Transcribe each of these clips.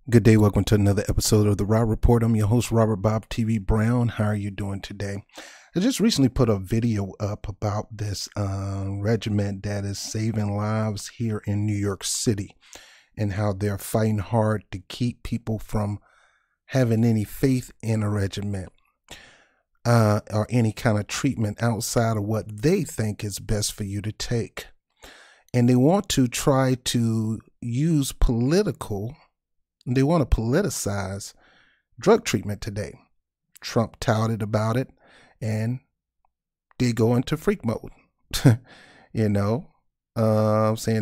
Good day. Welcome to another episode of the Rob Report. I'm your host, Robert BOBTV Brown. How are you doing today? I just recently put a video up about this regiment that is saving lives here in New York City and how they're fighting hard to keep people from having any faith in a regiment or any kind of treatment outside of what they think is best for you to take. And they want to try to use they want to politicize drug treatment today. Trump touted about it and they go into freak mode, saying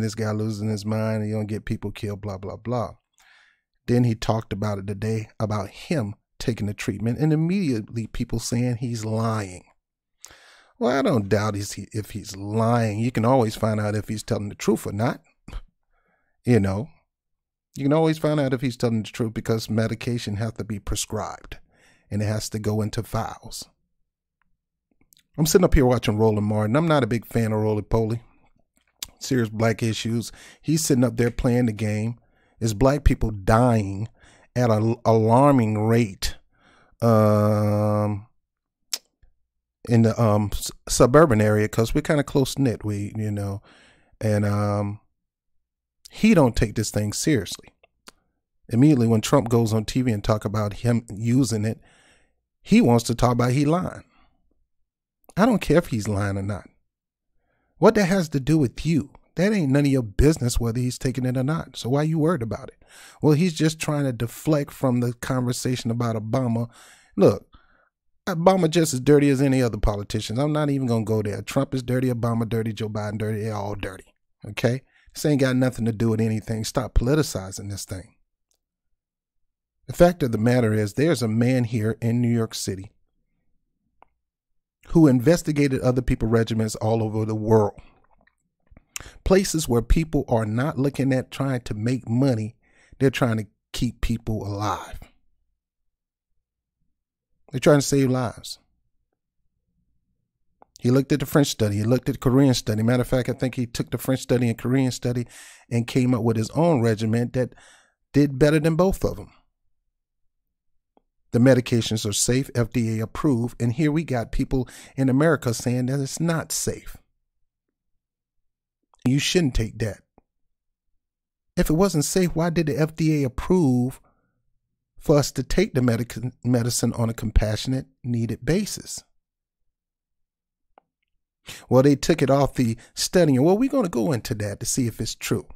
this guy losing his mind and you're going to get people killed, blah, blah, blah. Then he talked about it today, about him taking the treatment, and immediately people saying he's lying. Well, I don't doubt if he's lying. You can always find out if he's telling the truth or not. You can always find out if he's telling the truth because medication has to be prescribed and it has to go into files. I'm sitting up here watching Roland Martin. I'm not a big fan of Roly Poly. Serious black issues. He's sitting up there playing the game. There's black people dying at an alarming rate in the suburban area because we're kind of close-knit, and he don't take this thing seriously. Immediately when Trump goes on TV and talk about him using it, he wants to talk about he lying. I don't care if he's lying or not. What that has to do with you? That ain't none of your business whether he's taking it or not. So why are you worried about it? Well, he's just trying to deflect from the conversation about Obama. Look, Obama just as dirty as any other politician. I'm not even going to go there. Trump is dirty, Obama dirty, Joe Biden dirty. They're all dirty. Okay? This ain't got nothing to do with anything. Stop politicizing this thing. The fact of the matter is there's a man here in New York City who investigated other people's regiments all over the world. Places where people are not looking at trying to make money. They're trying to keep people alive. They're trying to save lives. He looked at the French study. He looked at the Korean study. Matter of fact, I think he took the French study and Korean study and came up with his own regiment that did better than both of them. The medications are safe, FDA approved, and here we got people in America saying that it's not safe. You shouldn't take that. If it wasn't safe, why did the FDA approve for us to take the medicine on a compassionate, needed basis? Well, they took it off the study. Well, we're going to go into that to see if it's true.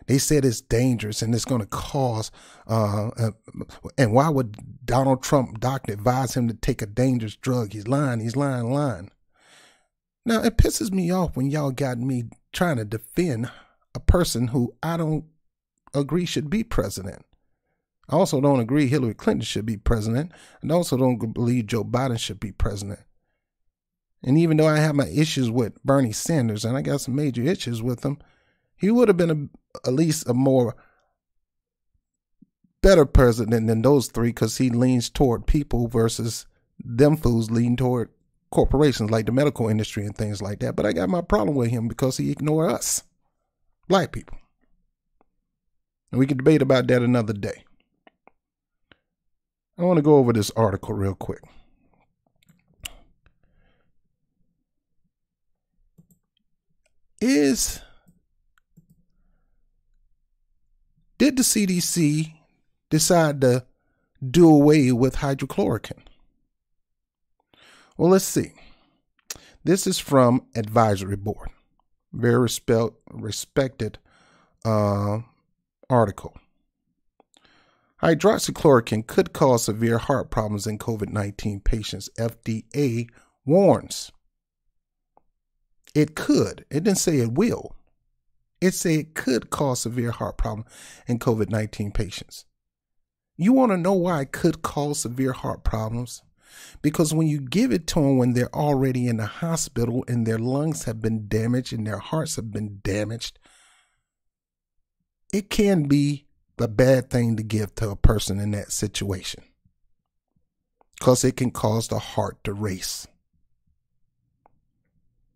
They said it's dangerous and it's going to cause, and why would Donald Trump doctor advise him to take a dangerous drug? He's lying. Now, it pisses me off when y'all got me trying to defend a person who I don't agree should be president. I also don't agree Hillary Clinton should be president, and I also don't believe Joe Biden should be president. And even though I have my issues with Bernie Sanders, and I got some major issues with him, he would have been at least a more better president than those three because he leans toward people versus them fools lean toward corporations like the medical industry and things like that. But I got my problem with him because he ignores us, black people. And we can debate about that another day. I want to go over this article real quick. Did the CDC decide to do away with hydroxychloroquine? Well, let's see. This is from Advisory Board. Very respected article. Hydroxychloroquine could cause severe heart problems in COVID-19 patients, FDA warns. It could. It didn't say it will. It said it could cause severe heart problems in COVID-19 patients. You want to know why it could cause severe heart problems? Because when you give it to them when they're already in the hospital and their lungs have been damaged and their hearts have been damaged, it can be a bad thing to give to a person in that situation because it can cause the heart to race.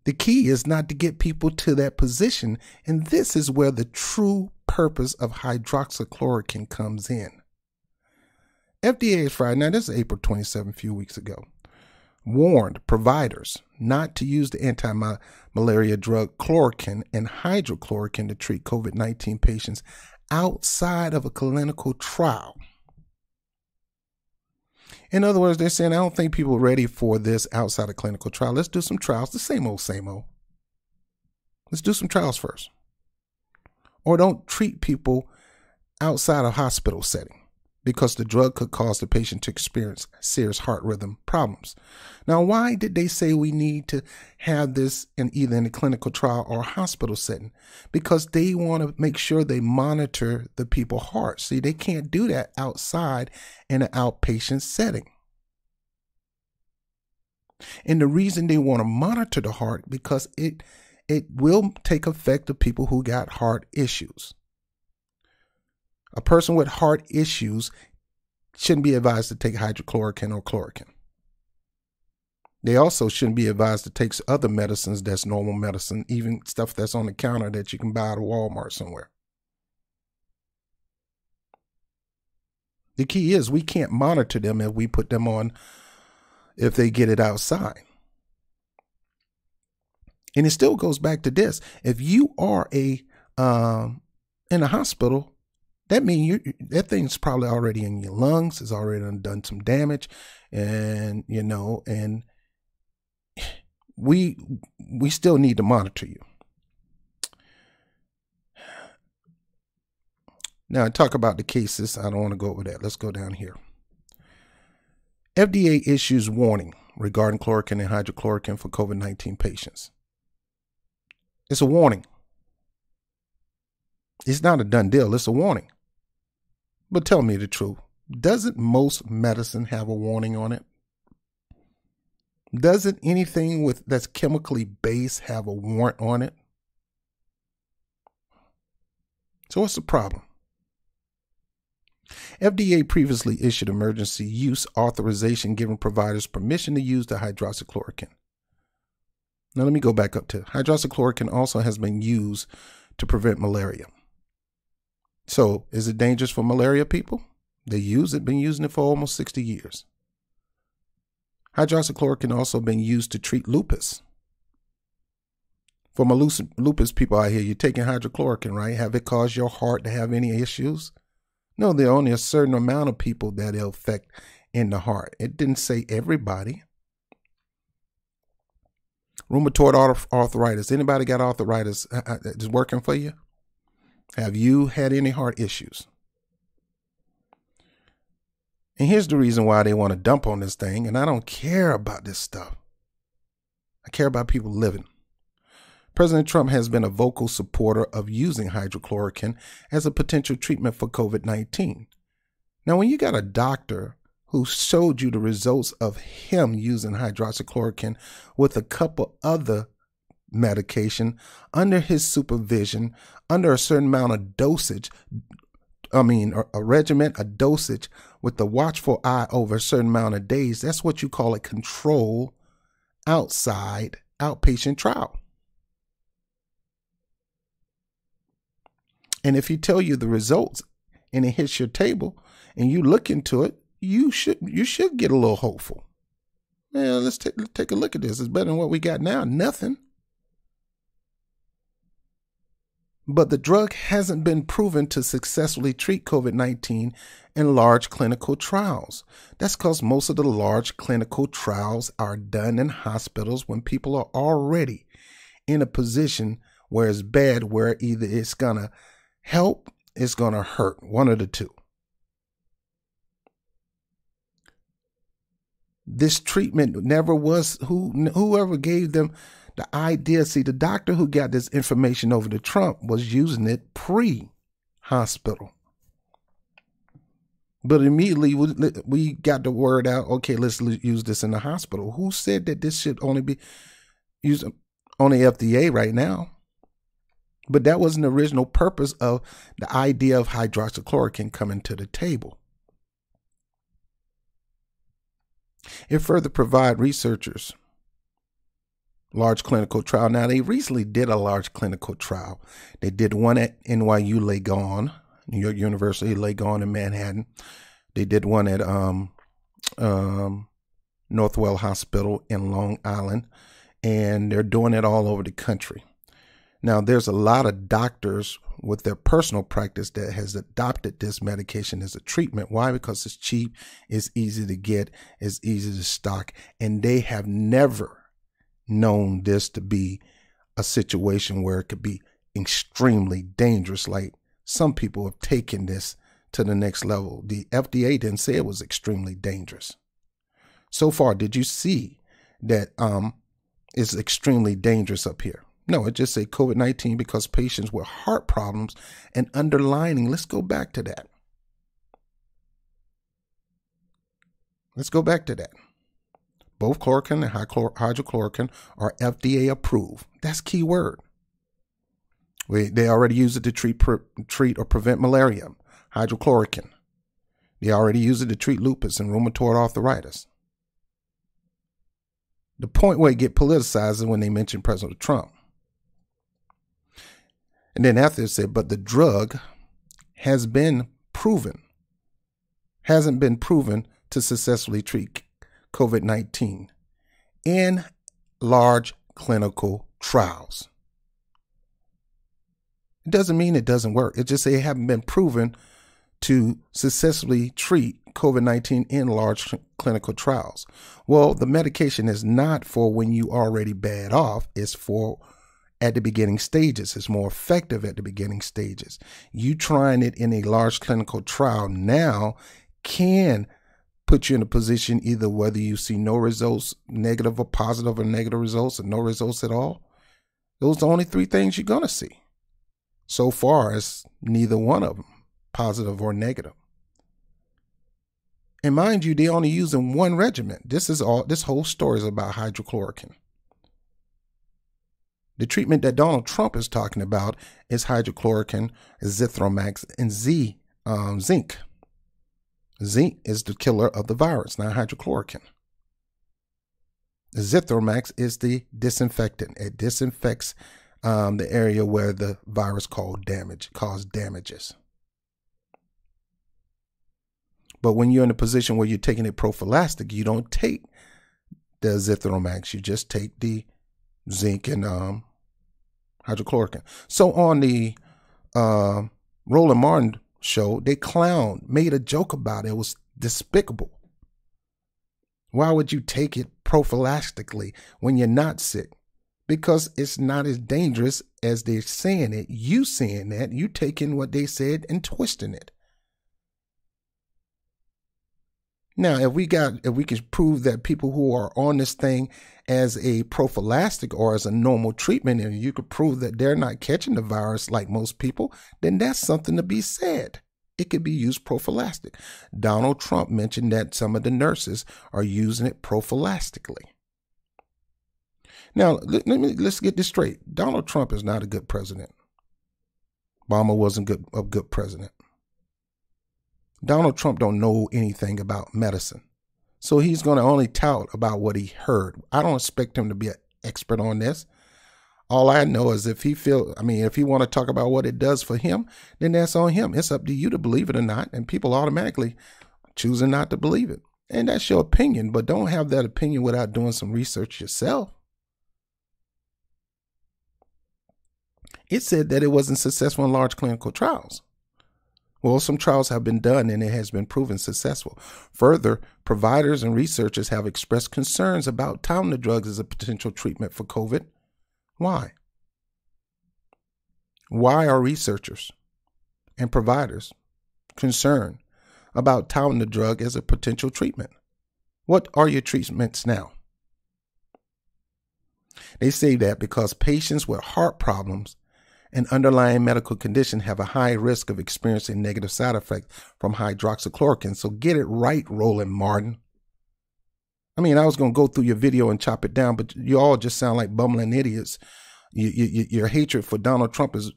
The key is not to get people to that position. And this is where the true purpose of hydroxychloroquine comes in. FDA is Friday, now this is April 27, a few weeks ago, warned providers not to use the anti-malaria drug chloroquine and hydroxychloroquine to treat COVID-19 patients outside of a clinical trial. In other words, they're saying, I don't think people are ready for this outside of clinical trial. Let's do some trials. The same old, same old. Let's do some trials first. Or don't treat people outside of hospital setting because the drug could cause the patient to experience serious heart rhythm problems. Now, why did they say we need to have this either in a clinical trial or a hospital setting? Because they want to make sure they monitor the people's hearts. See, they can't do that outside in an outpatient setting. And the reason they want to monitor the heart, because it will take effect of people who got heart issues. A person with heart issues shouldn't be advised to take hydrochloroquine or chloroquine. They also shouldn't be advised to take other medicines that's normal medicine, even stuff that's on the counter that you can buy at a Walmart somewhere. The key is we can't monitor them if we put them on, if they get it outside. And it still goes back to this. If you are in a hospital, that means that thing's probably already in your lungs. It's already done some damage. And, and we still need to monitor you. Now, talk about the cases. I don't want to go over that. Let's go down here. FDA issues warning regarding chloroquine and hydroxychloroquine for COVID-19 patients. It's a warning. It's not a done deal. It's a warning. But tell me the truth. Doesn't most medicine have a warning on it? Doesn't anything that's chemically based have a warrant on it? So what's the problem? FDA previously issued emergency use authorization giving providers permission to use the hydroxychloroquine. Now let me go back up to hydroxychloroquine also has been used to prevent malaria. So is it dangerous for malaria people? They been using it for almost 60 years. Hydroxychloroquine also been used to treat lupus. For my lupus people out here, you're taking hydrochloroquine, right? Have it caused your heart to have any issues? No, there are only a certain amount of people that it'll affect in the heart. It didn't say everybody. Rheumatoid arthritis. Anybody got arthritis? Is working for you? Have you had any heart issues? And here's the reason why they want to dump on this thing. And I don't care about this stuff. I care about people living. President Trump has been a vocal supporter of using hydrochloroquine as a potential treatment for COVID-19. Now, when you got a doctor who showed you the results of him using hydroxychloroquine with a couple other medication under his supervision, under a certain amount of dosage, a regimen, a dosage with the watchful eye over a certain amount of days, that's what you call a control outside outpatient trial. And if he tell you the results and it hits your table and you look into it, you should get a little hopeful. Man, let's take a look at this. It's better than what we got now. Nothing. But the drug hasn't been proven to successfully treat COVID-19 in large clinical trials. That's because most of the large clinical trials are done in hospitals when people are already in a position where it's bad, where either it's going to help, it's going to hurt, one of the two. This treatment never was, whoever gave them the idea. See, the doctor who got this information over to Trump was using it pre-hospital. But immediately we got the word out, okay, let's use this in the hospital. Who said that this should only be used on the FDA right now? But that wasn't the original purpose of the idea of hydroxychloroquine coming to the table. It further provides researchers Large clinical trial. Now, they recently did a large clinical trial. They did one at NYU Langone, New York University Langone in Manhattan. They did one at Northwell Hospital in Long Island, and they're doing it all over the country. Now, there's a lot of doctors with their personal practice that has adopted this medication as a treatment. Why? Because it's cheap, it's easy to get, it's easy to stock, and they have never known this to be a situation where it could be extremely dangerous. Like, some people have taken this to the next level. The FDA didn't say it was extremely dangerous. So far, did you see that it's extremely dangerous up here? No, it just say COVID-19 because patients with heart problems and underlining. Let's go back to that. Both chloroquine and hydroxychloroquine are FDA approved. That's key word. They already use it to treat or prevent malaria, hydroxychloroquine. They already use it to treat lupus and rheumatoid arthritis. The point where it get politicized is when they mention President Trump. And then after it said, but the drug hasn't been proven to successfully treat COVID-19 in large clinical trials. It doesn't mean it doesn't work. It just say it haven't been proven to successfully treat COVID-19 in large clinical trials. Well, the medication is not for when you already bad off. It's for at the beginning stages. It's more effective at the beginning stages. You trying it in a large clinical trial now can put you in a position either whether you see no results, negative or positive, or negative results, or no results at all. Those are the only three things you're going to see. So far, it's neither one of them, positive or negative. And mind you, they're only using one regimen. This whole story is about hydroxychloroquine. The treatment that Donald Trump is talking about is hydroxychloroquine, azithromycin, and zinc. Zinc is the killer of the virus, not hydroxychloroquine. Azithromycin is the disinfectant. It disinfects the area where the virus caused damages. But when you're in a position where you're taking it prophylactic, you don't take the azithromycin. You just take the zinc and hydroxychloroquine. So on the Roland Martin show, they made a joke about it. It was despicable. Why would you take it prophylactically when you're not sick? Because it's not as dangerous as they're saying it. You saying that, you taking what they said and twisting it. Now, if we can prove that people who are on this thing as a prophylactic or as a normal treatment, and you could prove that they're not catching the virus like most people, then that's something to be said. It could be used prophylactic. Donald Trump mentioned that some of the nurses are using it prophylactically. Now, let's get this straight. Donald Trump is not a good president. Obama wasn't a good president. Donald Trump don't know anything about medicine. So he's going to only tout about what he heard. I don't expect him to be an expert on this. All I know is if he want to talk about what it does for him, then that's on him. It's up to you to believe it or not. And people automatically choosing not to believe it. And that's your opinion, but don't have that opinion without doing some research yourself. It said that it wasn't successful in large clinical trials. Well, some trials have been done and it has been proven successful. Further, providers and researchers have expressed concerns about touting the drugs as a potential treatment for COVID. Why? Why are researchers and providers concerned about touting the drug as a potential treatment? What are your treatments now? They say that because patients with heart problems and underlying medical condition have a high risk of experiencing negative side effects from hydroxychloroquine. So get it right, Roland Martin. I mean, I was going to go through your video and chop it down, but you all just sound like bumbling idiots. Your hatred for Donald Trump is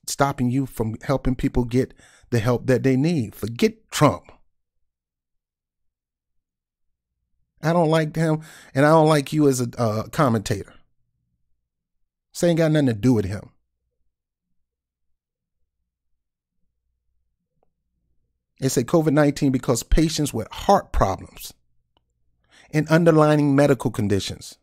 stopping you from helping people get the help that they need. Forget Trump. I don't like him, and I don't like you as a commentator. This ain't got nothing to do with him. They say COVID-19 because patients with heart problems and underlying medical conditions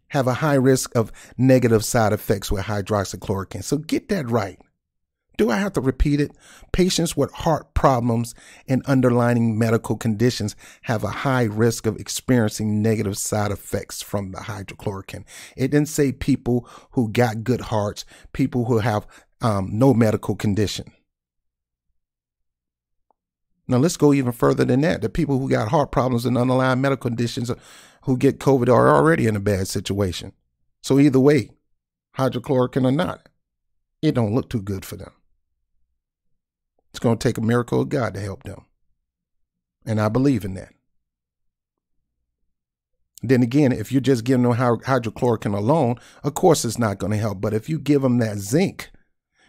have a high risk of negative side effects with hydroxychloroquine. So get that right. Do I have to repeat it? Patients with heart problems and underlying medical conditions have a high risk of experiencing negative side effects from the hydrochloroquine. It didn't say people who got good hearts, people who have no medical condition. Now let's go even further than that. The people who got heart problems and underlying medical conditions who get COVID are already in a bad situation. So either way, hydrochloroquine or not, it don't look too good for them. It's going to take a miracle of God to help them. And I believe in that. Then again, if you're just giving them hydrochloroquine alone, of course it's not going to help. But if you give them that zinc,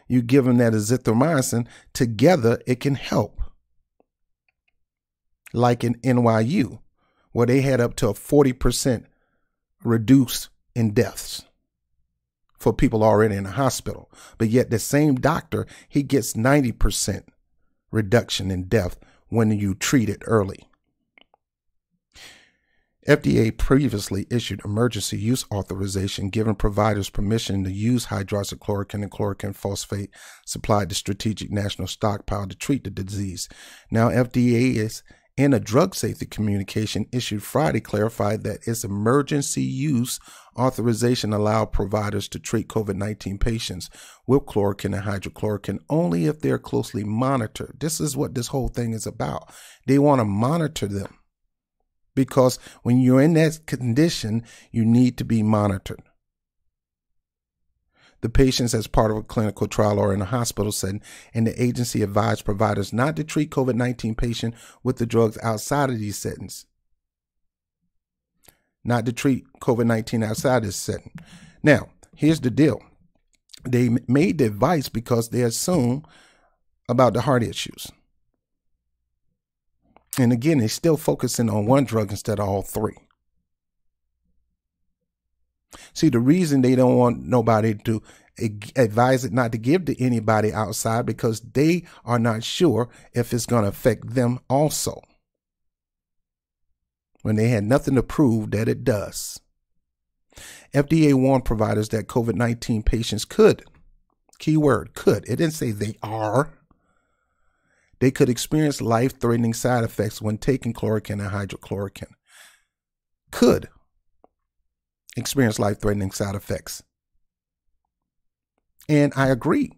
you give them that azithromycin, together it can help. Like in NYU, where they had up to a 40% reduced in deaths for people already in the hospital. But yet the same doctor, he gets 90% reduction in death when you treat it early. FDA previously issued emergency use authorization giving providers permission to use hydroxychloroquine and chloroquine phosphate supplied to Strategic National Stockpile to treat the disease. Now FDA is in a drug safety communication issued Friday clarified that its emergency use authorization allowed providers to treat COVID-19 patients with chloroquine and hydrochloroquine only if they're closely monitored. This is what this whole thing is about. They want to monitor them because when you're in that condition, you need to be monitored. The patients, as part of a clinical trial or in a hospital setting, and the agency advised providers not to treat COVID-19 patients with the drugs outside of these settings. Not to treat COVID-19 outside this setting. Now, here's the deal. They made the advice because they assume about the heart issues. And again, they're still focusing on one drug instead of all three. See, the reason they don't want nobody to advise it not to give to anybody outside because they are not sure if it's going to affect them also, when they had nothing to prove that it does. FDA warned providers that COVID-19 patients could, keyword could, it didn't say they are, they could experience life-threatening side effects when taking chloroquine and hydrochloroquine. Could experience life-threatening side effects. And I agree.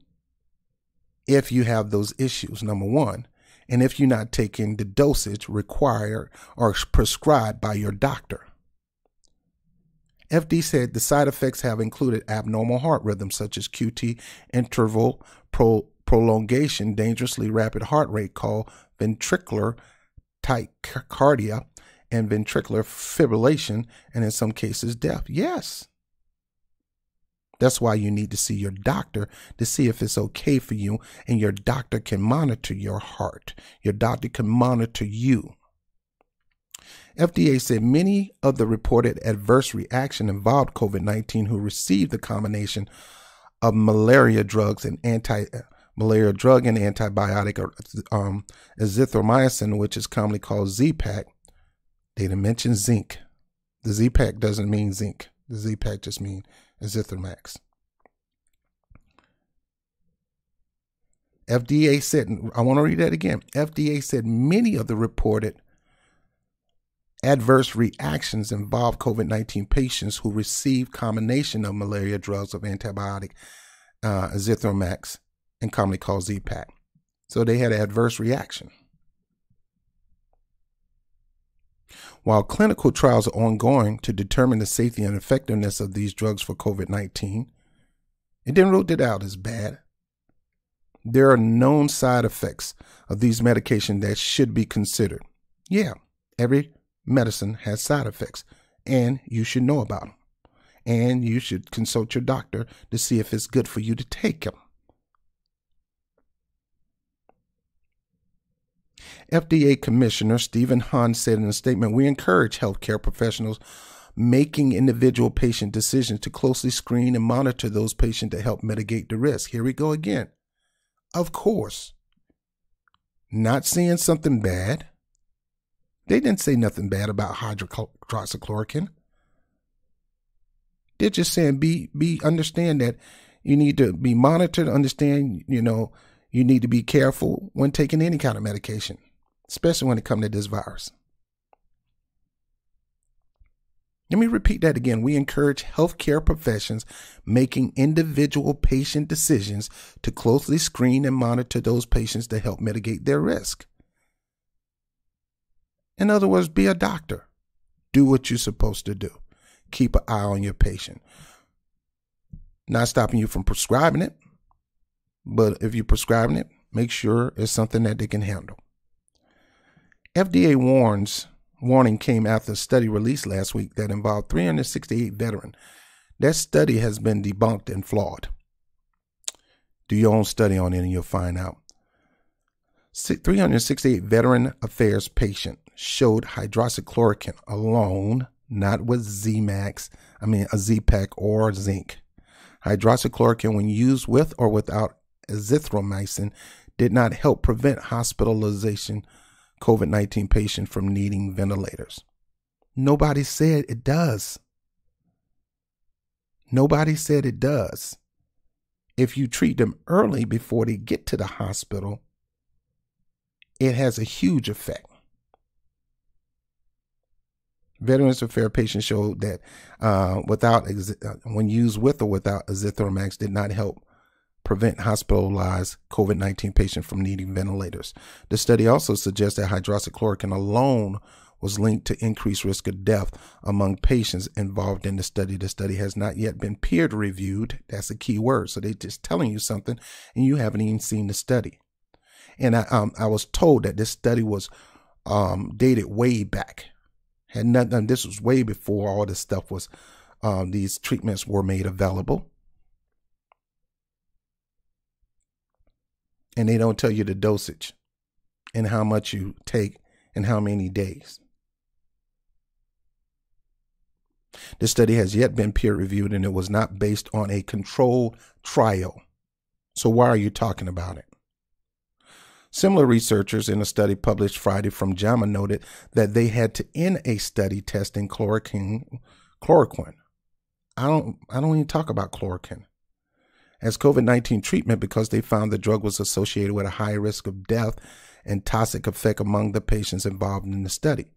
If you have those issues, number one, and if you're not taking the dosage required or prescribed by your doctor. FDA said the side effects have included abnormal heart rhythms such as QT, interval prolongation, dangerously rapid heart rate called ventricular tachycardia, and ventricular fibrillation, and in some cases death. Yes. That's why you need to see your doctor to see if it's okay for you, and your doctor can monitor your heart. Your doctor can monitor you. FDA said many of the reported adverse reaction involved COVID-19 who received the combination of malaria drugs and anti-malaria drug and antibiotic azithromycin, which is commonly called Z-Pak. They didn't mention zinc. The Z-Pak doesn't mean zinc. The Z-Pak just means azithromycin. FDA said, I want to read that again. FDA said many of the reported adverse reactions involved COVID-19 patients who received combination of malaria drugs of antibiotic azithromycin and commonly called Z-Pak. So they had an adverse reaction. While clinical trials are ongoing to determine the safety and effectiveness of these drugs for COVID-19, it didn't rule it out as bad. There are known side effects of these medications that should be considered. Yeah, every medicine has side effects, and you should know about them. And you should consult your doctor to see if it's good for you to take them. FDA Commissioner Stephen Hahn said in a statement, "We encourage healthcare professionals, making individual patient decisions to closely screen and monitor those patients to help mitigate the risk. Here we go again. Of course, not seeing something bad. They didn't say nothing bad about hydroxychloroquine. They're just saying understand that you need to be monitored, understand, you need to be careful when taking any kind of medication, especially when it comes to this virus. Let me repeat that again. We encourage healthcare professions making individual patient decisions to closely screen and monitor those patients to help mitigate their risk. In other words, be a doctor. Do what you're supposed to do. Keep an eye on your patient. Not stopping you from prescribing it, but if you're prescribing it, make sure it's something that they can handle. FDA warning came after a study released last week that involved 368 veterans. That study has been debunked and flawed. Do your own study on it and you'll find out. 368 veteran affairs patients showed hydroxychloroquine alone, not with a Z-Pack or zinc. Hydroxychloroquine, when used with or without azithromycin, did not help prevent hospitalization COVID-19 patients from needing ventilators. Nobody said it does. Nobody said it does. If you treat them early before they get to the hospital, it has a huge effect. Veterans Affairs patients showed that when used with or without azithromycin did not help prevent hospitalized COVID-19 patients from needing ventilators. The study also suggests that hydroxychloroquine alone was linked to increased risk of death among patients involved in the study. The study has not yet been peer-reviewed. That's a key word. So they're just telling you something and you haven't even seen the study. And I was told that this study was dated way back. Had nothing. This was way before all this stuff was. These treatments were made available, and they don't tell you the dosage and how much you take and how many days. This study has yet been peer-reviewed, and it was not based on a controlled trial. So why are you talking about it? Similar researchers in a study published Friday from JAMA noted that they had to end a study testing chloroquine. I don't even talk about chloroquine as COVID-19 treatment because they found the drug was associated with a high risk of death and toxic effect among the patients involved in the study.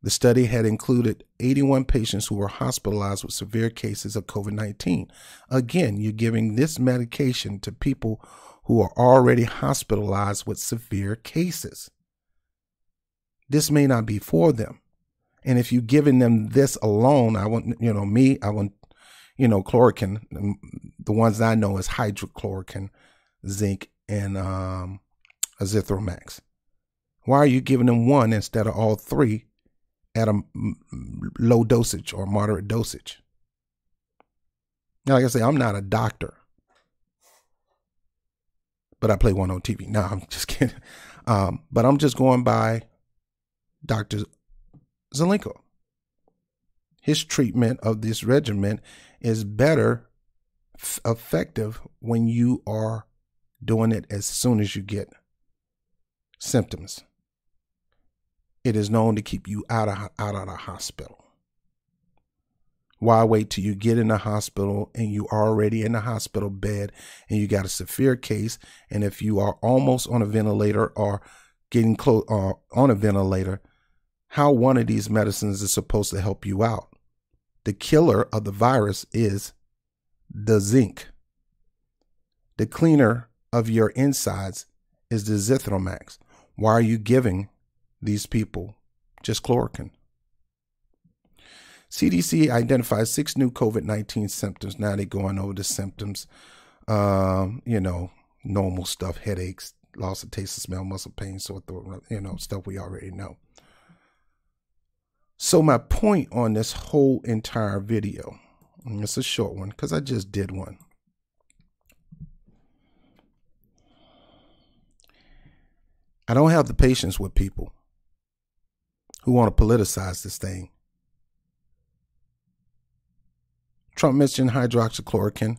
The study had included 81 patients who were hospitalized with severe cases of COVID-19. Again, you're giving this medication to people who are already hospitalized with severe cases. This may not be for them. And if you're giving them this alone, I want chloroquine. The ones I know is hydroxychloroquine, zinc, and azithromycin. Why are you giving them one instead of all three at a low dosage or moderate dosage? Now, like I say, I'm not a doctor, but I play one on TV. No, I'm just kidding. But I'm just going by Dr. Zelenko. His treatment of this regimen is better, effective when you are doing it as soon as you get symptoms. It is known to keep you out of the hospital. Why wait till you get in the hospital and you are already in the hospital bed and you got a severe case? And if you are almost on a ventilator or getting close on a ventilator, how one of these medicines is supposed to help you out? The killer of the virus is the zinc. The cleaner of your insides is the azithromycin. Why are you giving these people just chloroquine? CDC identifies 6 new COVID-19 symptoms. Now they're going over the symptoms. Normal stuff, headaches, loss of taste, smell, muscle pain, sore throat, stuff we already know. So my point on this whole entire video, and it's a short one because I just did one. I don't have the patience with people who want to politicize this thing. Trump mentioned hydroxychloroquine.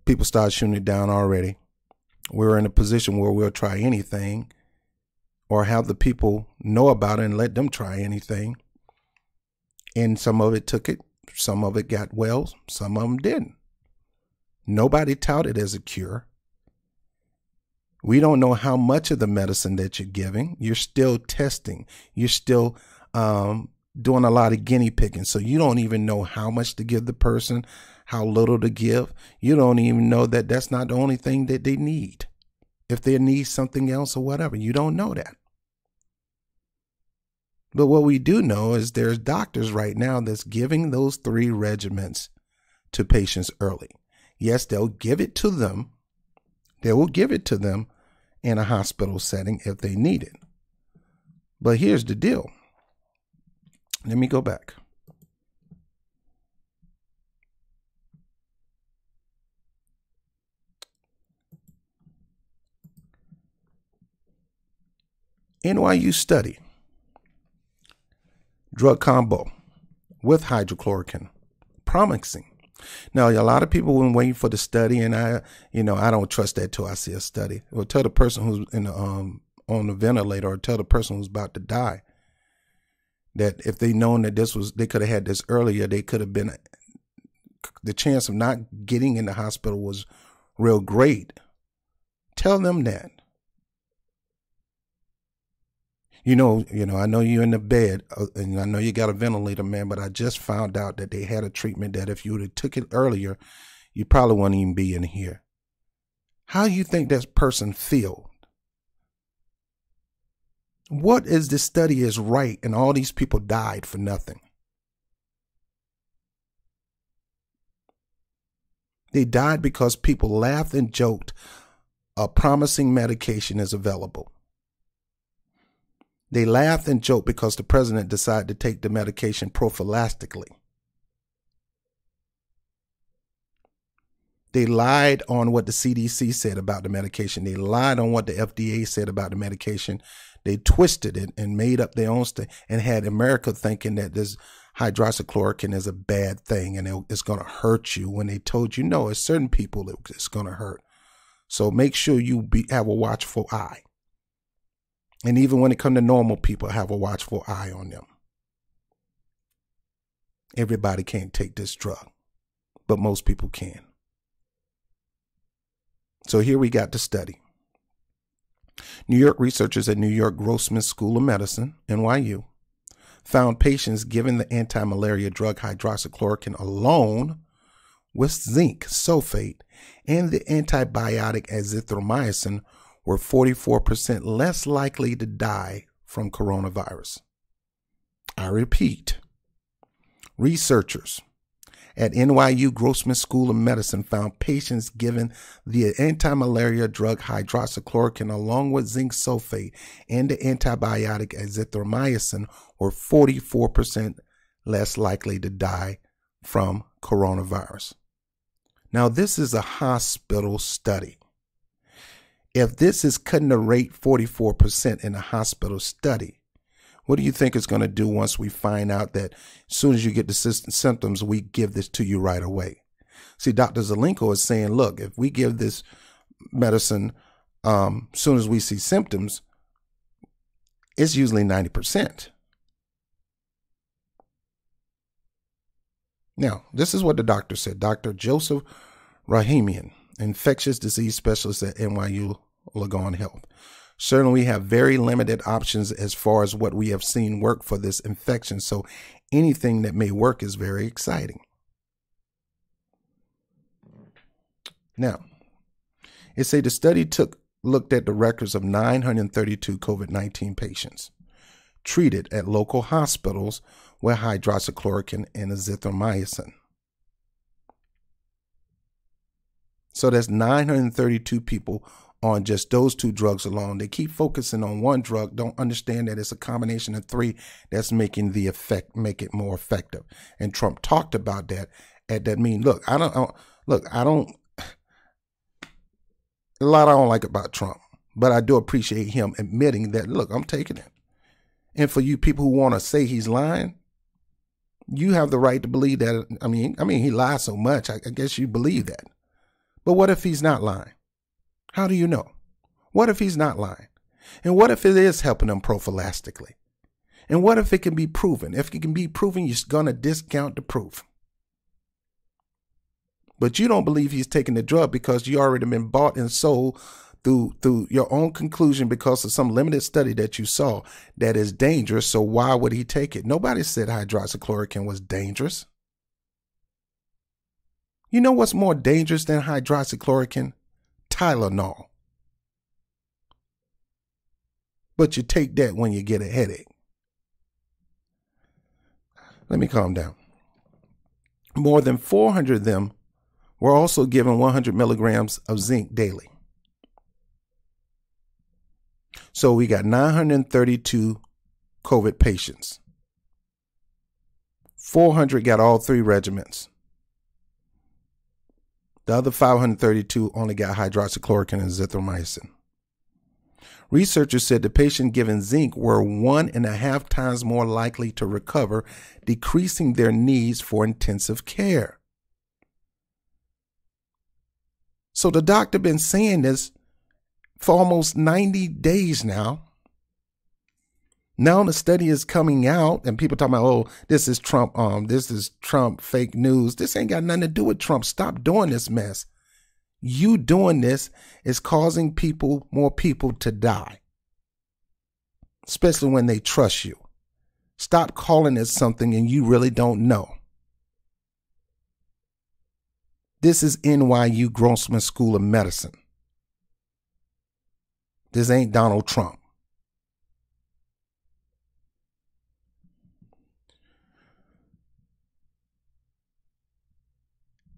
People started shooting it down already. We're in a position where we'll try anything or have the people know about it and let them try anything. And some of it took it. Some of it got well. Some of them didn't. Nobody touted it as a cure. We don't know how much of the medicine that you're giving. You're still testing. You're still doing a lot of guinea pigging. So you don't even know how much to give the person, how little to give. You don't even know that that's not the only thing that they need. If they need something else or whatever, you don't know that. But what we do know is there's doctors right now that's giving those 3 regimens to patients early. Yes, they'll give it to them. They will give it to them in a hospital setting if they need it. But here's the deal. Let me go back. NYU study. Drug combo with hydrochloroquine. Promising. Now, a lot of people been waiting for the study, and I don't trust that till I see a study. Or tell the person who's on the ventilator, or tell the person who's about to die, that if they known that they could have had this earlier, they could have been, the chance of not getting in the hospital was real great. Tell them that. I know you're in the bed, and I know you got a ventilator, man, but I just found out that they had a treatment that if you would have took it earlier, you probably wouldn't even be in here. How do you think that person feel? What is this study is right, and all these people died for nothing? They died because people laughed and joked a promising medication is available. They laughed and joked because the president decided to take the medication prophylactically. They lied on what the CDC said about the medication. They lied on what the FDA said about the medication. They twisted it and made up their own and had America thinking that this hydroxychloroquine is a bad thing and it's going to hurt you, when they told you, no, it's certain people it's going to hurt. So make sure you have a watchful eye. And even when it comes to normal people, have a watchful eye on them. Everybody can't take this drug, but most people can. So here we got the study. New York researchers at New York Grossman School of Medicine, NYU, found patients given the anti-malaria drug hydroxychloroquine alone with zinc sulfate and the antibiotic azithromycin were 44% less likely to die from coronavirus. I repeat, researchers at NYU Grossman School of Medicine found patients given the anti-malaria drug hydroxychloroquine along with zinc sulfate and the antibiotic azithromycin were 44% less likely to die from coronavirus. Now, this is a hospital study. If this is cutting the rate 44% in a hospital study, what do you think it's going to do once we find out that as soon as you get the symptoms, we give this to you right away? See, Dr. Zelenko is saying, look, if we give this medicine soon as we see symptoms, it's usually 90%. Now, this is what the doctor said. Dr. Joseph Rahimian, infectious disease specialist at NYU Langone Health. Certainly, we have very limited options as far as what we have seen work for this infection, so anything that may work is very exciting. Now, it say the study looked at the records of 932 COVID-19 patients treated at local hospitals with hydroxychloroquine and azithromycin. So that's 932 people on just those 2 drugs alone. They keep focusing on one drug, don't understand that it's a combination of 3 that's making the effect, make it more effective. And Trump talked about that at that meeting. Look, a lot I don't like about Trump, but I do appreciate him admitting that, look, I'm taking it. And for you people who want to say he's lying, you have the right to believe that. I mean, he lies so much. I guess you believe that. But what if he's not lying? How do you know? What if he's not lying? And what if it is helping them prophylactically? And what if it can be proven? If it can be proven, you're going to discount the proof. But you don't believe he's taking the drug because you already been bought and sold through your own conclusion because of some limited study that you saw that is dangerous. So why would he take it? Nobody said hydroxychloroquine was dangerous. You know what's more dangerous than hydroxychloroquine? Tylenol. But you take that when you get a headache. Let me calm down. More than 400 of them were also given 100 milligrams of zinc daily. So we got 932 COVID patients. 400 got all three regimens. The other 532 only got hydroxychloroquine and azithromycin. Researchers said the patient given zinc were 1.5 times more likely to recover, decreasing their needs for intensive care. So the doctor been saying this for almost 90 days now. Now the study is coming out and people talking about, oh, this is Trump fake news. This ain't got nothing to do with Trump. Stop doing this mess. You doing this is causing more people to die, especially when they trust you. Stop calling it something and you really don't know. This is NYU Grossman School of Medicine. This ain't Donald Trump.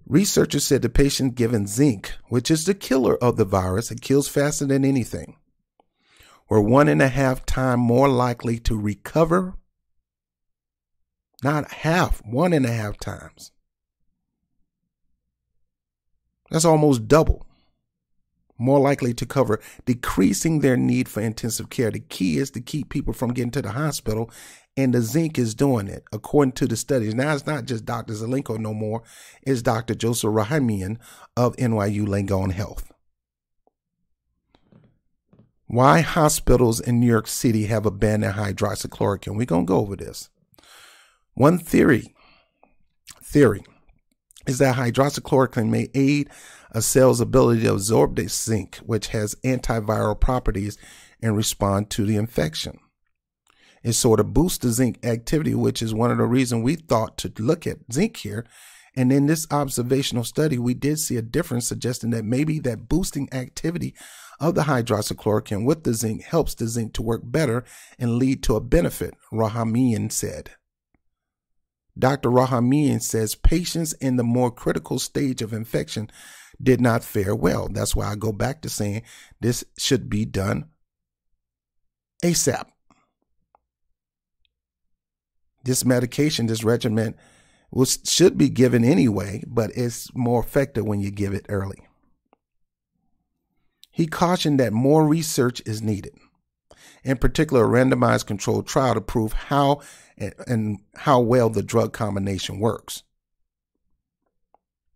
Researchers said the patient given zinc, which is the killer of the virus, it kills faster than anything, were 1.5 times more likely to recover. Not half, 1.5 times. That's almost double. More likely to cover, decreasing their need for intensive care. The key is to keep people from getting to the hospital, and the zinc is doing it, according to the studies. Now, it's not just Dr. Zelenko no more. It's Dr. Joseph Rahamian of NYU Langone Health. Why hospitals in New York City have abandoned hydroxychloroquine. We're going to go over this. One theory is that hydroxychloroquine may aid a cell's ability to absorb the zinc, which has antiviral properties, and respond to the infection. It sort of boosts the zinc activity, which is one of the reasons we thought to look at zinc here. And in this observational study, we did see a difference, suggesting that maybe that boosting activity of the hydroxychloroquine with the zinc helps the zinc to work better and lead to a benefit, Rahamian said. Dr. Rahamian says patients in the more critical stage of infection did not fare well. That's why I go back to saying this should be done ASAP. This medication, this regimen, should be given anyway, but it's more effective when you give it early. He cautioned that more research is needed, in particular a randomized controlled trial to prove how well the drug combination works.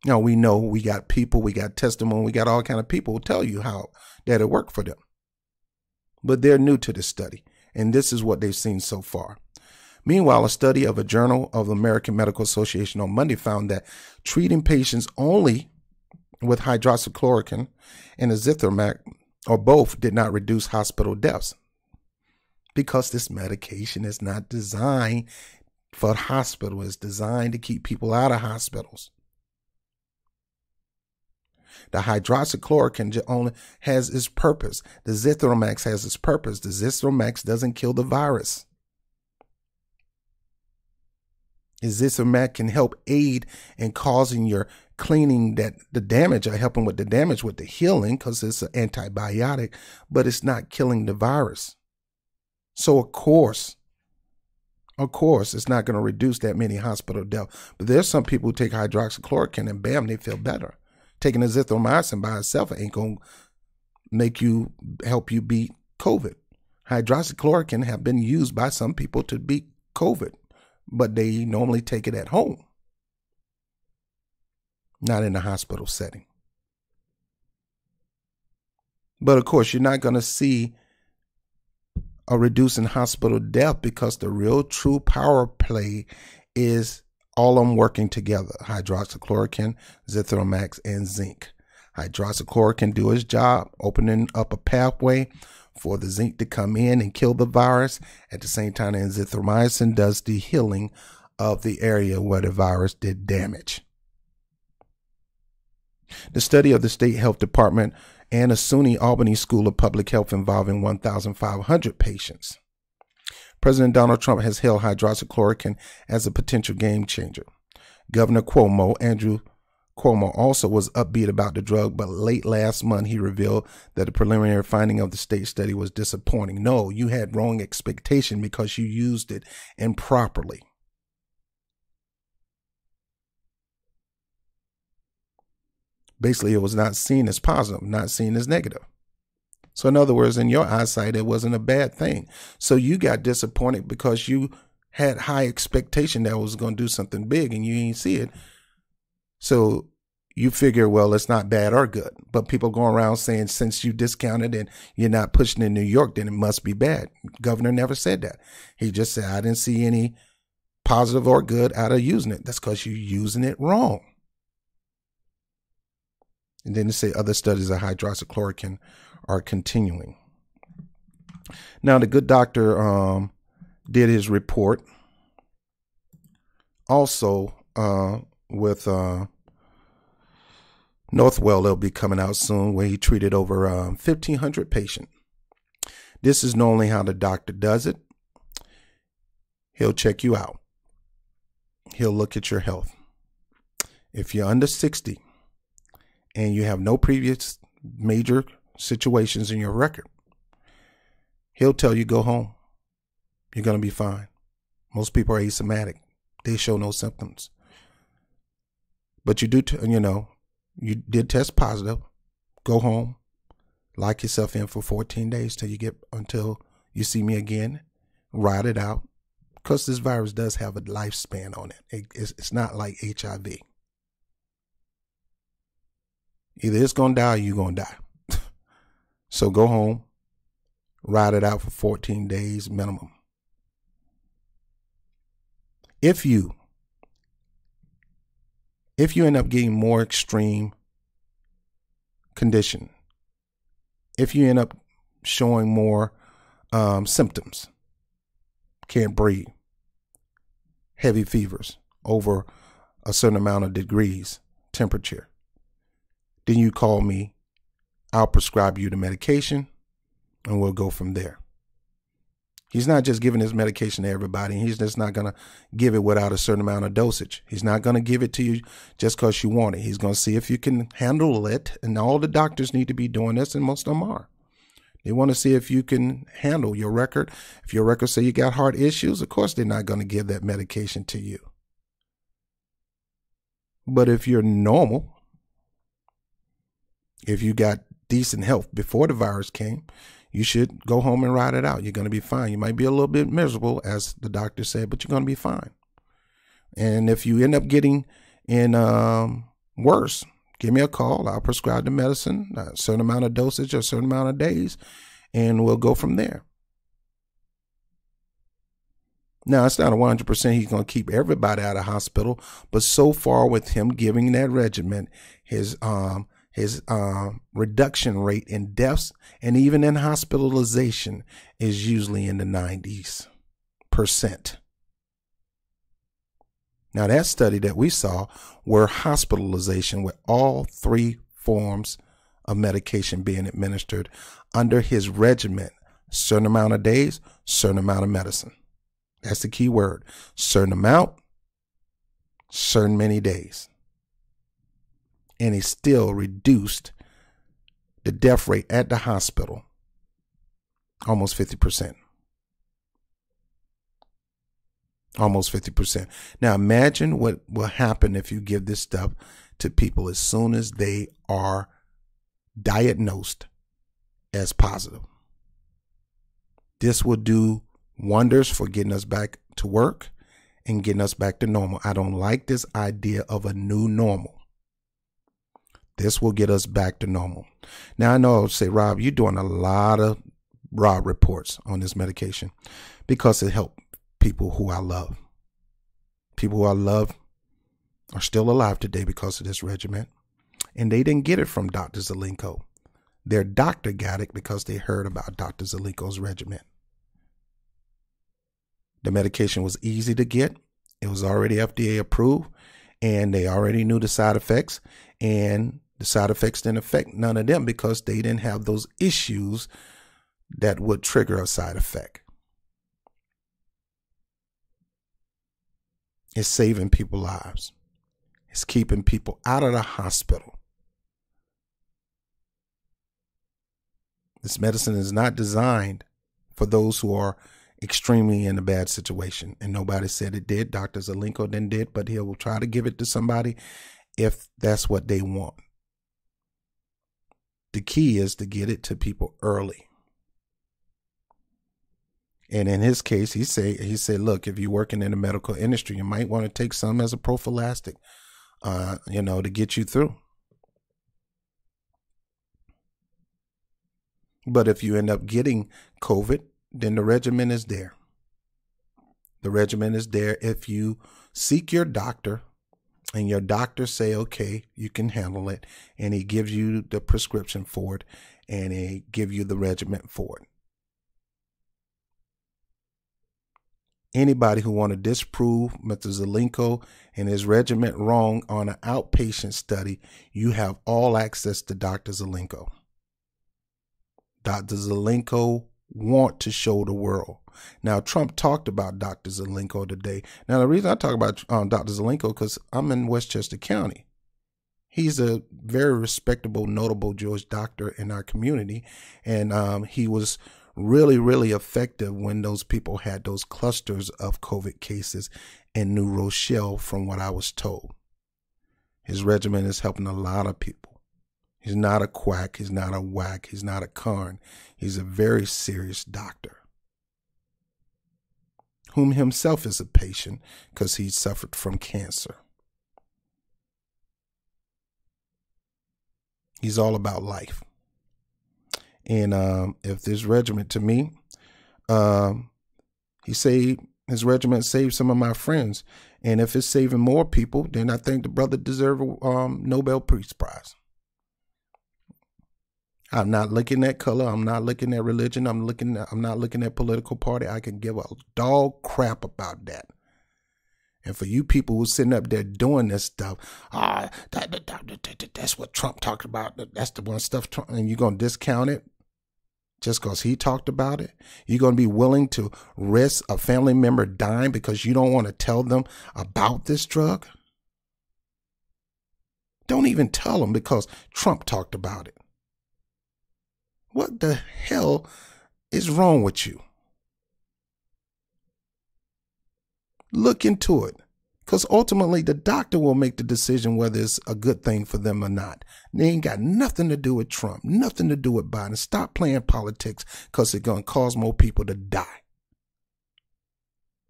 Now, we know we got people, we got testimony, we got all kind of people who tell you how that it worked for them. But they're new to this study, and this is what they've seen so far. Meanwhile, a study of a Journal of the American Medical Association on Monday found that treating patients only with hydroxychloroquine and azithromycin, or both, did not reduce hospital deaths, because this medication is not designed for the hospital. It's designed to keep people out of hospitals. The hydroxychloroquine only has its purpose. The azithromycin has its purpose. The azithromycin doesn't kill the virus. Azithromycin can help aid in causing your cleaning the damage, or helping with the damage with the healing, because it's an antibiotic, but it's not killing the virus. So of course, it's not going to reduce that many hospital deaths. But there's some people who take hydroxychloroquine and bam, they feel better. Taking azithromycin by itself ain't going to help you beat COVID. Hydroxychloroquine have been used by some people to beat COVID but they normally take it at home, not in a hospital setting. But of course, you're not going to see a reduce in hospital death because the real true power play is all of them working together: hydroxychloroquine, zithromax, and zinc. Hydroxychloroquine do its job, opening up a pathway for the zinc to come in and kill the virus. At the same time, azithromycin does the healing of the area where the virus did damage. The study of the State Health Department and a SUNY Albany School of Public Health involving 1,500 patients. President Donald Trump has hailed hydroxychloroquine as a potential game changer. Governor Andrew Cuomo, also was upbeat about the drug, but late last month he revealed that the preliminary finding of the state study was disappointing. No, you had wrong expectation because you used it improperly. Basically, it was not seen as positive, not seen as negative. So in other words, in your eyesight, it wasn't a bad thing. So you got disappointed because you had high expectation that it was going to do something big and you didn't see it. So you figure, well, it's not bad or good. But people going around saying, since you discounted and you're not pushing in New York, then it must be bad. Governor never said that. He just said, I didn't see any positive or good out of using it. That's because you're using it wrong. And then they say other studies of hydroxychloroquine are continuing. Now, the good doctor did his report. Also, with Northwell, they'll be coming out soon, where he treated over 1,500 patients. This is normally how the doctor does it. He'll check you out. He'll look at your health. If you're under 60 and you have no previous major situations in your record, he'll tell you go home. You're going to be fine. Most people are asymptomatic. They show no symptoms. But you do, you did test positive. Go home. Lock yourself in for 14 days until you see me again. Ride it out. Because this virus does have a lifespan on it. It's not like HIV. Either it's going to die or you're going to die. So go home. Ride it out for 14 days minimum. If you end up getting more extreme condition, if you end up showing more symptoms, can't breathe, heavy fevers over a certain amount of degrees temperature, then you call me. I'll prescribe you the medication and we'll go from there. He's not just giving his medication to everybody. He's just not going to give it without a certain amount of dosage. He's not going to give it to you just because you want it. He's going to see if you can handle it. And all the doctors need to be doing this, and most of them are. They want to see if you can handle your record. If your record say you got heart issues, of course they're not going to give that medication to you. But if you're normal, if you got decent health before the virus came, you should go home and ride it out. You're going to be fine. You might be a little bit miserable, as the doctor said, but you're going to be fine. And if you end up getting in worse, give me a call. I'll prescribe the medicine, a certain amount of dosage, a certain amount of days, and we'll go from there. Now, it's not a 100% he's going to keep everybody out of hospital, but so far with him giving that regimen, his reduction rate in deaths and even in hospitalization is usually in the 90%. Now, that study that we saw were hospitalization with all three forms of medication being administered under his regimen. Certain amount of days, certain amount of medicine. That's the key word. Certain amount, certain many days. And he still reduced the death rate at the hospital almost 50%. Almost 50%. Now imagine what will happen if you give this stuff to people as soon as they are diagnosed as positive. This will do wonders for getting us back to work and getting us back to normal. I don't like this idea of a new normal. This will get us back to normal. Now, I know I'll say, Rob, you're doing a lot of raw reports on this medication because it helped people who I love. People who I love are still alive today because of this regimen. And they didn't get it from Dr. Zelenko. Their doctor got it because they heard about Dr. Zelenko's regimen. The medication was easy to get. It was already FDA approved, and they already knew the side effects, and the side effects didn't affect none of them because they didn't have those issues that would trigger a side effect. It's saving people's lives. It's keeping people out of the hospital. This medicine is not designed for those who are extremely in a bad situation. And nobody said it did. Dr. Zelenko then did, but he will try to give it to somebody if that's what they want. The key is to get it to people early. And in his case, he said, look, if you're working in the medical industry, you might want to take some as a prophylactic, to get you through. But if you end up getting COVID, then the regimen is there. The regimen is there if you seek your doctor and your doctor say, okay, you can handle it. And he gives you the prescription for it and he give you the regimen for it. Anybody who want to disprove Mr. Zelenko and his regimen wrong on an outpatient study, you have all access to Dr. Zelenko. Dr. Zelenko want to show the world. Now, Trump talked about Dr. Zelenko today. Now, the reason I talk about Dr. Zelenko because I'm in Westchester County. He's a very respectable, notable Jewish doctor in our community, and he was really, really effective when those people had those clusters of COVID cases in New Rochelle, from what I was told. His regimen is helping a lot of people. He's not a quack. He's not a whack. He's not a con. He's a very serious doctor, whom himself is a patient because he suffered from cancer. He's all about life. And if this regimen, to me, his regimen saved some of my friends. And if it's saving more people, then I think the brother deserves a Nobel Peace Prize. I'm not looking at color. I'm not looking at religion. I'm not looking at political party. I can give a dog crap about that. And for you people who sitting up there doing this stuff, that's what Trump talked about. That's the one stuff, and you're going to discount it just because he talked about it? You're going to be willing to risk a family member dying because you don't want to tell them about this drug? Don't even tell them because Trump talked about it. What the hell is wrong with you? Look into it, because ultimately the doctor will make the decision whether it's a good thing for them or not. They ain't got nothing to do with Trump, nothing to do with Biden. Stop playing politics because it's going to cause more people to die.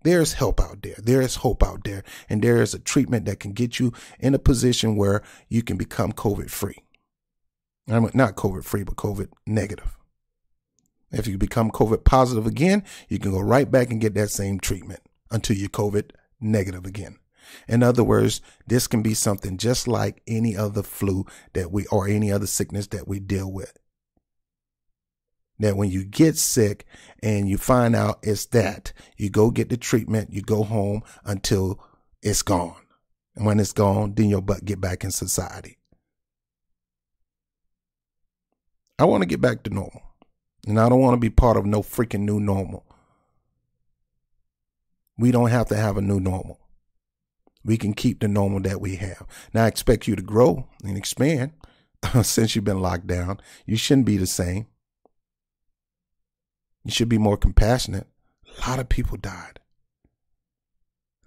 There's help out there. There is hope out there. And there is a treatment that can get you in a position where you can become COVID-free. Not COVID-free, but COVID negative. If you become COVID positive again, you can go right back and get that same treatment until you're COVID negative again. In other words, this can be something just like any other flu or any other sickness that we deal with. That when you get sick and you find out it's that, you go get the treatment, you go home until it's gone. And when it's gone, then your butt get back in society. I want to get back to normal. And I don't want to be part of no freaking new normal. We don't have to have a new normal. We can keep the normal that we have. Now, I expect you to grow and expand since you've been locked down. You shouldn't be the same. You should be more compassionate. A lot of people died.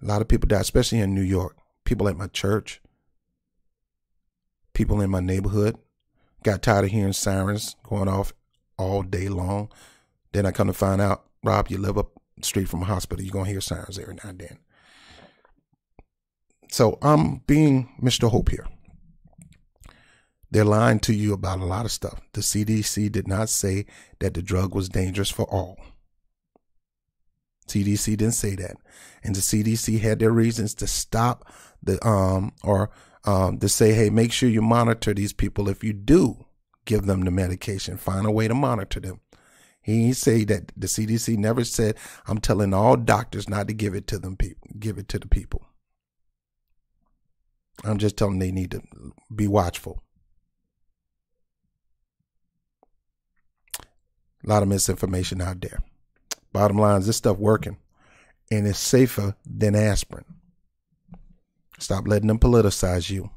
A lot of people died, especially in New York. People at my church. People in my neighborhood. Got tired of hearing sirens going off all day long. Then I come to find out, Rob, you live up the street from a hospital. You're going to hear sirens every now and then. So I'm being Mr. Hope here. They're lying to you about a lot of stuff. The CDC did not say that the drug was dangerous for all. CDC didn't say that. And the CDC had their reasons to stop the to say, hey, make sure you monitor these people. If you do give them the medication, find a way to monitor them. He didn't say that. The CDC never said, I'm telling all doctors not to give it to them, give it to the people. I'm just telling them they need to be watchful. A lot of misinformation out there. Bottom line is this stuff working, and it's safer than aspirin. Stop letting them politicize you.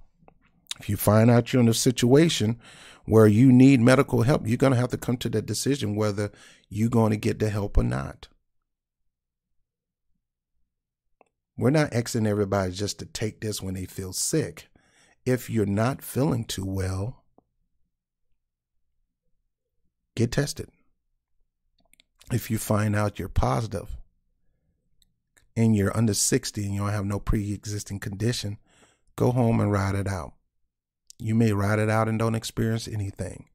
If you find out you're in a situation where you need medical help, you're going to have to come to that decision whether you're going to get the help or not. We're not asking everybody just to take this when they feel sick. If you're not feeling too well, get tested. If you find out you're positive and you're under 60 and you don't have no pre-existing condition, go home and ride it out. You may ride it out and don't experience anything.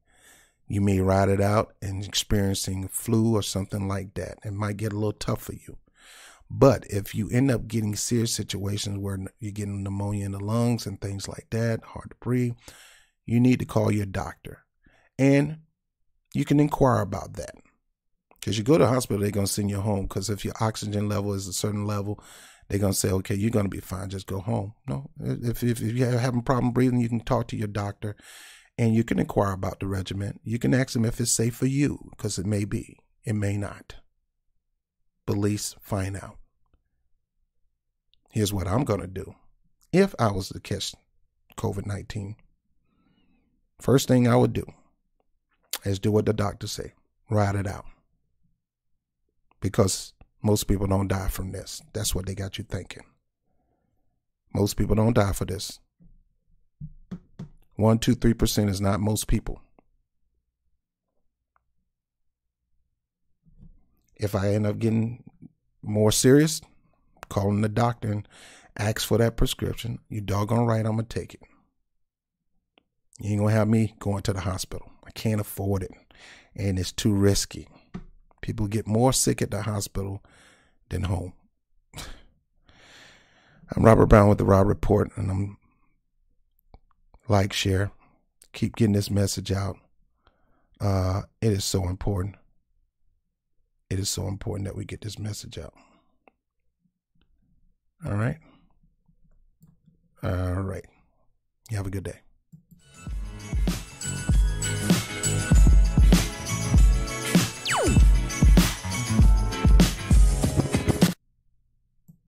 You may ride it out and experiencing flu or something like that. It might get a little tough for you. But if you end up getting serious situations where you're getting pneumonia in the lungs and things like that, hard to breathe, you need to call your doctor. And you can inquire about that. Because you go to the hospital, they're going to send you home. Because if your oxygen level is a certain level, they're going to say, okay, you're going to be fine. Just go home. No, if you're having a problem breathing, you can talk to your doctor and you can inquire about the regimen. You can ask them if it's safe for you, because it may be. It may not. But at least find out. Here's what I'm going to do. If I was to catch COVID-19, first thing I would do is do what the doctor say. Ride it out. Because most people don't die from this. That's what they got you thinking. Most people don't die for this. 1, 2, 3% is not most people. If I end up getting more serious, calling the doctor and ask for that prescription, you doggone right, I'm going to take it. You ain't going to have me going to the hospital. I can't afford it. And it's too risky. People get more sick at the hospital than home. I'm Robert Brown with the Rob Report, and I'm like, share, keep getting this message out. It is so important. It is so important that we get this message out. All right. All right. You have a good day.